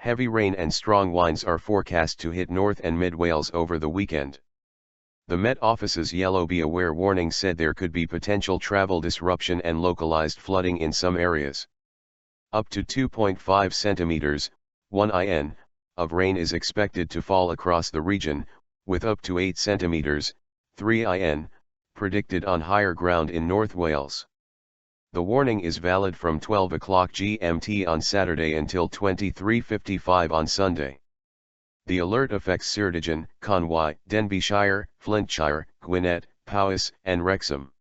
Heavy rain and strong winds are forecast to hit North and Mid Wales over the weekend. The Met Office's Yellow Be Aware warning said there could be potential travel disruption and localized flooding in some areas. Up to 2.5 centimeters, 1 in, of rain is expected to fall across the region, with up to 8 centimeters, 3 in, predicted on higher ground in North Wales. The warning is valid from 12 o'clock GMT on Saturday until 23:55 on Sunday. The alert affects Ceredigion, Conwy, Denbighshire, Flintshire, Gwynedd, Powys and Wrexham.